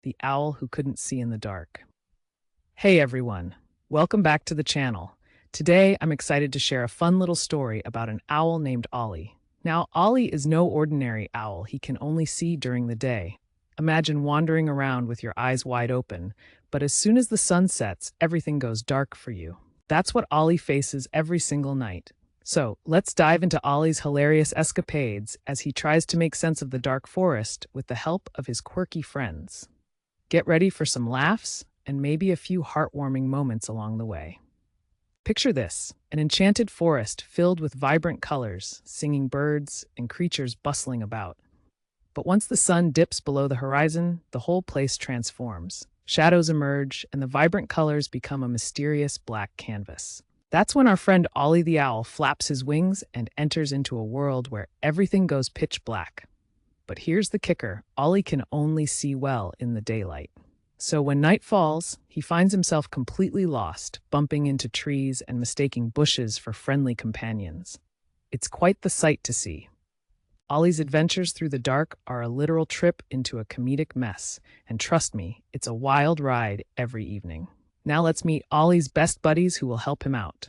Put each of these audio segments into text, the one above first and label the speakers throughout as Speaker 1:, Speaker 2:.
Speaker 1: the owl who couldn't see in the dark. Hey everyone, welcome back to the channel. Today I'm excited to share a fun little story about an owl named Olly. Now, Olly is no ordinary owl. He can only see during the day. Imagine wandering around with your eyes wide open, but as soon as the sun sets, everything goes dark for you. That's what Olly faces every single night. So, let's dive into Olly's hilarious escapades as he tries to make sense of the dark forest with the help of his quirky friends. Get ready for some laughs and maybe a few heartwarming moments along the way. Picture this, an enchanted forest filled with vibrant colors, singing birds and creatures bustling about. But once the sun dips below the horizon, the whole place transforms. Shadows emerge, and the vibrant colors become a mysterious black canvas. That's when our friend Olly the owl flaps his wings and enters into a world where everything goes pitch black. But here's the kicker, Olly can only see well in the daylight. So when night falls, he finds himself completely lost, bumping into trees and mistaking bushes for friendly companions. It's quite the sight to see. Olly's adventures through the dark are a literal trip into a comedic mess, and trust me, it's a wild ride every evening. Now let's meet Olly's best buddies who will help him out.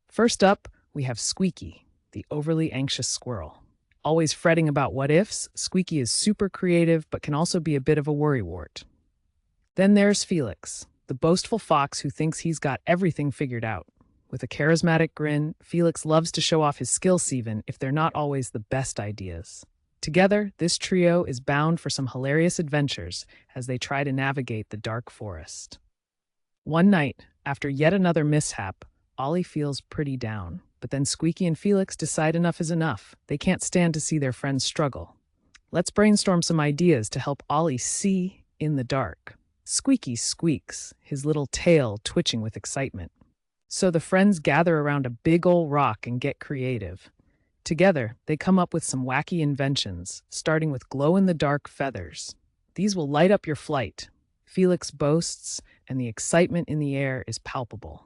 Speaker 1: First up, we have Squeaky, the overly anxious squirrel. Always fretting about what-ifs, Squeaky is super creative but can also be a bit of a worrywart. Then there's Felix, the boastful fox who thinks he's got everything figured out. With a charismatic grin, Felix loves to show off his skills even if they're not always the best ideas. Together, this trio is bound for some hilarious adventures as they try to navigate the dark forest. One night, after yet another mishap, Olly feels pretty down. But then Squeaky and Felix decide enough is enough. They can't stand to see their friends struggle. Let's brainstorm some ideas to help Olly see in the dark. Squeaky squeaks, his little tail twitching with excitement. So the friends gather around a big old rock and get creative. Together, they come up with some wacky inventions, starting with glow-in-the-dark feathers. These will light up your flight, Felix boasts, and the excitement in the air is palpable.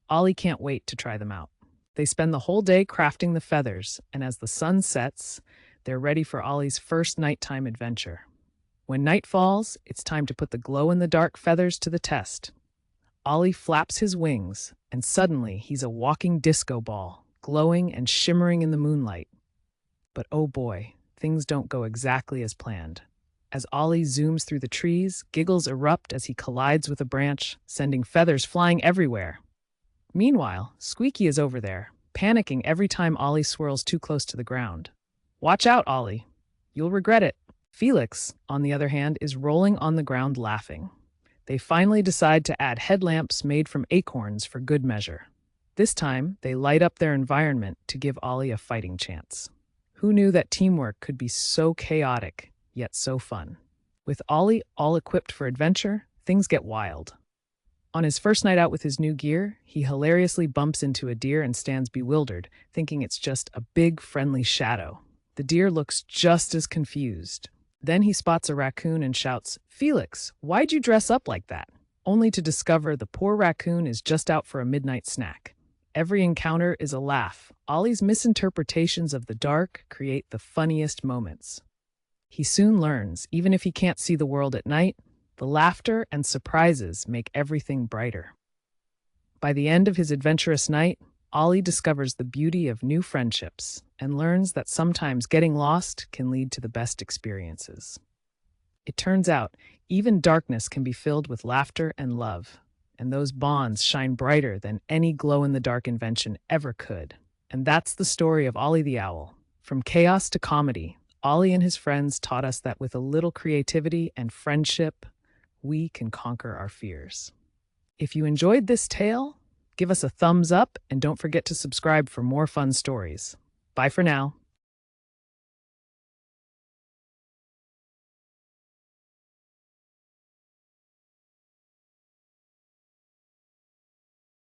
Speaker 1: Olly can't wait to try them out. They spend the whole day crafting the feathers, and as the sun sets, they're ready for Olly's first nighttime adventure. When night falls, it's time to put the glow-in-the-dark feathers to the test. Olly flaps his wings, and suddenly he's a walking disco ball, glowing and shimmering in the moonlight. But oh boy, things don't go exactly as planned. As Olly zooms through the trees, giggles erupt as he collides with a branch, sending feathers flying everywhere. Meanwhile, Squeaky is over there, panicking every time Olly swirls too close to the ground. Watch out, Olly. You'll regret it. Felix, on the other hand, is rolling on the ground laughing. They finally decide to add headlamps made from acorns for good measure. This time, they light up their environment to give Olly a fighting chance. Who knew that teamwork could be so chaotic, yet so fun? With Olly all equipped for adventure, things get wild. On his first night out with his new gear, he hilariously bumps into a deer and stands bewildered, thinking it's just a big, friendly shadow. The deer looks just as confused. Then he spots a raccoon and shouts, "Felix, why'd you dress up like that?" Only to discover the poor raccoon is just out for a midnight snack. Every encounter is a laugh. Olly's misinterpretations of the dark create the funniest moments. He soon learns, even if he can't see the world at night, the laughter and surprises make everything brighter. By the end of his adventurous night, Olly discovers the beauty of new friendships and learns that sometimes getting lost can lead to the best experiences. It turns out, even darkness can be filled with laughter and love, and those bonds shine brighter than any glow-in-the-dark invention ever could. And that's the story of Olly the owl. From chaos to comedy, Olly and his friends taught us that with a little creativity and friendship, we can conquer our fears. If you enjoyed this tale, give us a thumbs up and don't forget to subscribe for more fun stories. Bye for now.